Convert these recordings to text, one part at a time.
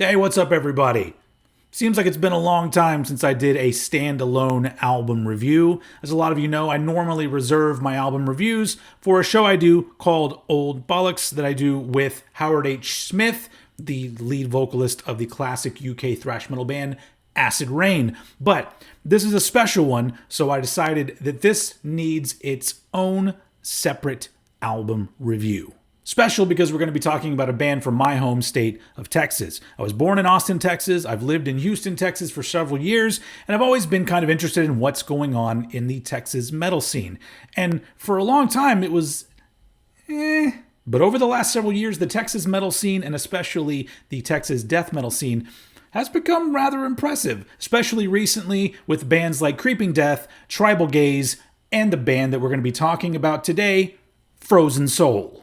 Hey, what's up, everybody? Seems like it's been a long time since I did a standalone album review. As a lot of you know, I normally reserve my album reviews for a show I do called Old Bollocks that I do with Howard H. Smith, the lead vocalist of the classic UK thrash metal band Acid Reign. But this is a special one, so I decided that this needs its own separate album review. Special because we're going to be talking about a band from my home state of Texas. I was born in Austin, Texas. I've lived in Houston, Texas for several years, and I've always been kind of interested in what's going on in the Texas metal scene. And for a long time, it was But over the last several years, the Texas metal scene, and especially the Texas death metal scene, has become rather impressive, especially recently with bands like Creeping Death, Tribal Gaze, and the band that we're going to be talking about today, Frozen Soul.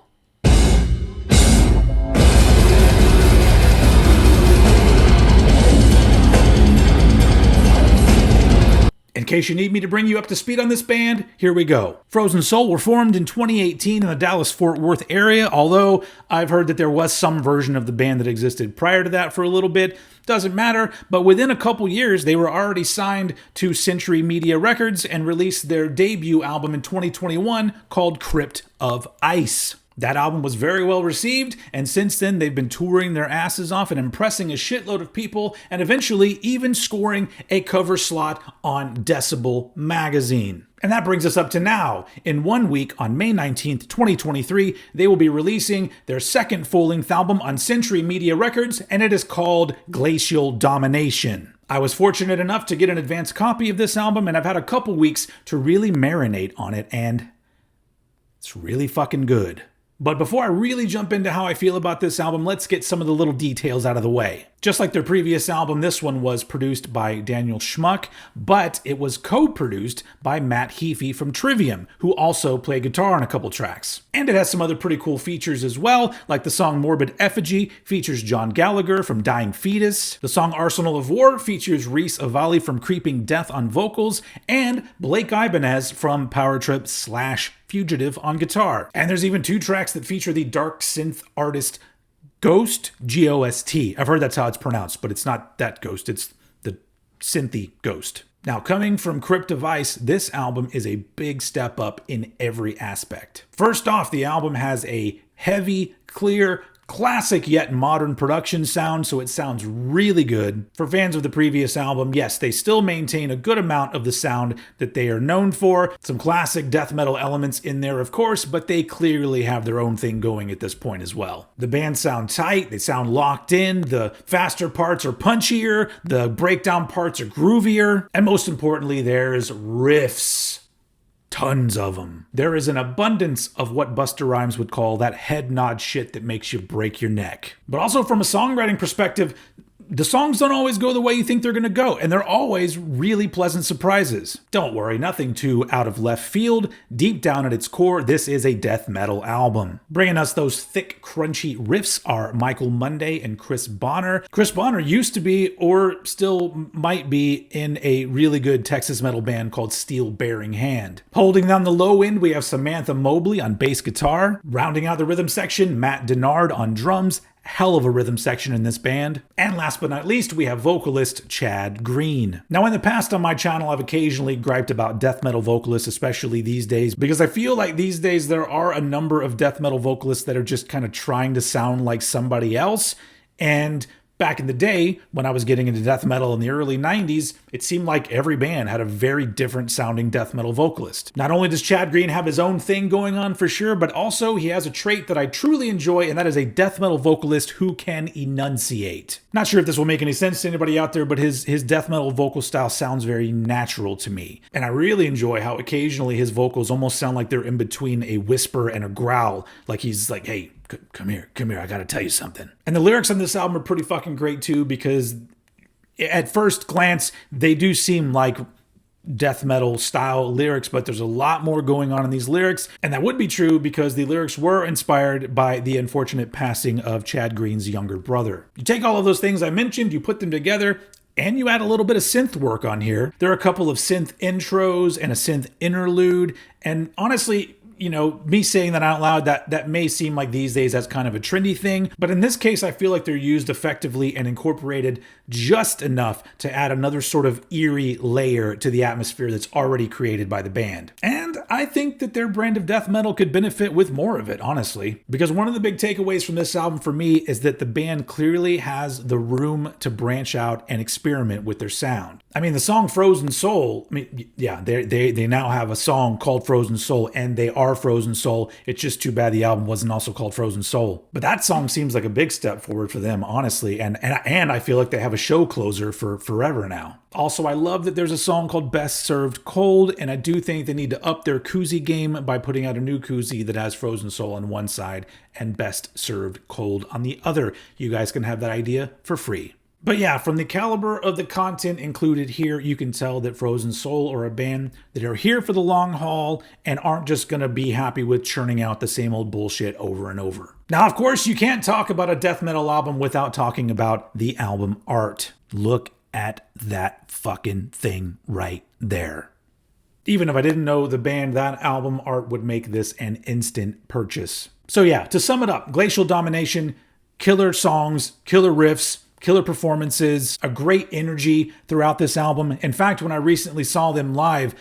In case you need me to bring you up to speed on this band, here we go. Frozen Soul were formed in 2018 in the Dallas-Fort Worth area, although I've heard that there was some version of the band that existed prior to that for a little bit. Doesn't matter, but within a couple years, they were already signed to Century Media Records and released their debut album in 2021 called Crypt of Ice. That album was very well received, and since then they've been touring their asses off and impressing a shitload of people, and eventually even scoring a cover slot on Decibel magazine. And that brings us up to now. In 1 week, on May 19th, 2023, they will be releasing their second full-length album on Century Media Records, and it is called Glacial Domination. I was fortunate enough to get an advance copy of this album, and I've had a couple weeks to really marinate on it, and it's really fucking good. But before I really jump into how I feel about this album, let's get some of the little details out of the way. Just like their previous album, this one was produced by Daniel Schmuck, but it was co-produced by Matt Heafy from Trivium, who also played guitar on a couple tracks. And it has some other pretty cool features as well, like the song Morbid Effigy features John Gallagher from Dying Fetus. The song Arsenal of War features Reese Avali from Creeping Death on vocals, and Blake Ibanez from Power Trip / Fugitive on guitar. And there's even 2 tracks that feature the dark synth artist Ghost, G-O-S-T. I've heard that's how it's pronounced, but it's not that Ghost, it's the synthy Ghost. Now, coming from Crypt of Ice, this album is a big step up in every aspect. First off, the album has a heavy, clear, classic yet modern production sound, so it sounds really good. For fans of the previous album, yes, they still maintain a good amount of the sound that they are known for. Some classic death metal elements in there, of course, but they clearly have their own thing going at this point as well. The band sound tight, they sound locked in, the faster parts are punchier, the breakdown parts are groovier, and most importantly, there's riffs. Tons of them. There is an abundance of what Busta Rhymes would call that head nod shit that makes you break your neck. But also from a songwriting perspective, the songs don't always go the way you think they're going to go, and they're always really pleasant surprises. Don't worry, nothing too out of left field. Deep down at its core, this is a death metal album. Bringing us those thick, crunchy riffs are Michael Munday and Chris Bonner. Chris Bonner used to be, or still might be, in a really good Texas metal band called Steel Bearing Hand. Holding down the low end, we have Samantha Mobley on bass guitar. Rounding out the rhythm section, Matt Denard on drums. Hell of a rhythm section in this band. And last but not least, we have vocalist Chad Green. Now, in the past on my channel, I've occasionally griped about death metal vocalists, especially these days, because I feel like these days there are a number of death metal vocalists that are just kind of trying to sound like somebody else. And back in the day, when I was getting into death metal in the early 90s, it seemed like every band had a very different sounding death metal vocalist. Not only does Chad Green have his own thing going on for sure, but also he has a trait that I truly enjoy, and that is a death metal vocalist who can enunciate. Not sure if this will make any sense to anybody out there, but his death metal vocal style sounds very natural to me. And I really enjoy how occasionally his vocals almost sound like they're in between a whisper and a growl. Like he's like, hey, come here, I gotta tell you something. And the lyrics on this album are pretty fucking great too, because at first glance, they do seem like death metal style lyrics, but there's a lot more going on in these lyrics. And that would be true because the lyrics were inspired by the unfortunate passing of Chad Green's younger brother. You take all of those things I mentioned, you put them together, and you add a little bit of synth work on here. There are a couple of synth intros and a synth interlude, and honestly, me saying that out loud, that may seem like these days that's kind of a trendy thing. But in this case, I feel like they're used effectively and incorporated just enough to add another sort of eerie layer to the atmosphere that's already created by the band. And I think that their brand of death metal could benefit with more of it, honestly. Because one of the big takeaways from this album for me is that the band clearly has the room to branch out and experiment with their sound. I mean, the song Frozen Soul, they now have a song called Frozen Soul, and they are Frozen Soul. It's just too bad the album wasn't also called Frozen Soul. But that song seems like a big step forward for them, honestly, and I feel like they have a show closer for forever now. Also, I love that there's a song called Best Served Cold, and I do think they need to up their koozie game by putting out a new koozie that has Frozen Soul on one side and Best Served Cold on the other. You guys can have that idea for free. But yeah, from the caliber of the content included here, you can tell that Frozen Soul are a band that are here for the long haul and aren't just going to be happy with churning out the same old bullshit over and over. Now, of course, you can't talk about a death metal album without talking about the album art. Look at that fucking thing right there. Even if I didn't know the band, that album art would make this an instant purchase. So yeah, to sum it up, Glacial Domination, killer songs, killer riffs, killer performances, a great energy throughout this album. In fact, when I recently saw them live,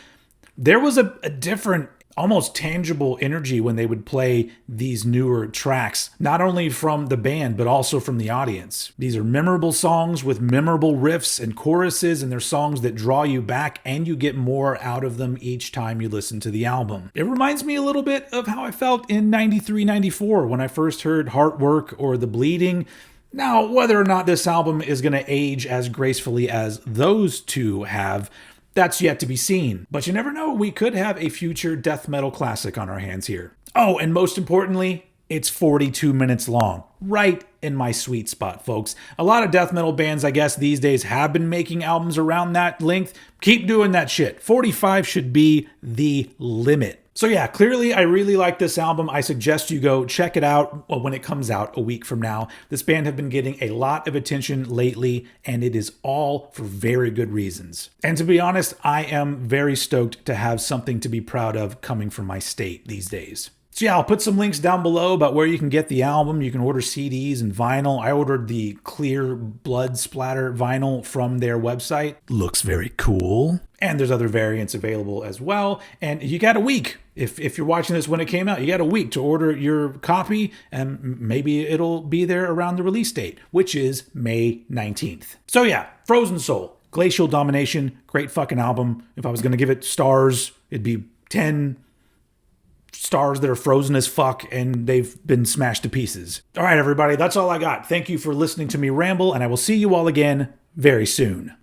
there was a different, almost tangible energy when they would play these newer tracks, not only from the band, but also from the audience. These are memorable songs with memorable riffs and choruses, and they're songs that draw you back and you get more out of them each time you listen to the album. It reminds me a little bit of how I felt in 93, 94 when I first heard Heartwork or The Bleeding. Now, whether or not this album is going to age as gracefully as those two have, that's yet to be seen. But you never know, we could have a future death metal classic on our hands here. Oh, and most importantly, it's 42 minutes long. Right in my sweet spot, folks. A lot of death metal bands, I guess, these days have been making albums around that length. Keep doing that shit. 45 should be the limit. So yeah, clearly I really like this album. I suggest you go check it out when it comes out a week from now. This band have been getting a lot of attention lately, and it is all for very good reasons. And to be honest, I am very stoked to have something to be proud of coming from my state these days. So yeah, I'll put some links down below about where you can get the album. You can order CDs and vinyl. I ordered the clear blood splatter vinyl from their website. Looks very cool. And there's other variants available as well. And you got a week. If you're watching this when it came out, you got a week to order your copy, and maybe it'll be there around the release date, which is May 19th. So yeah, Frozen Soul, Glacial Domination, great fucking album. If I was going to give it stars, it'd be 10 stars that are frozen as fuck and they've been smashed to pieces. All right, everybody, that's all I got. Thank you for listening to me ramble, and I will see you all again very soon.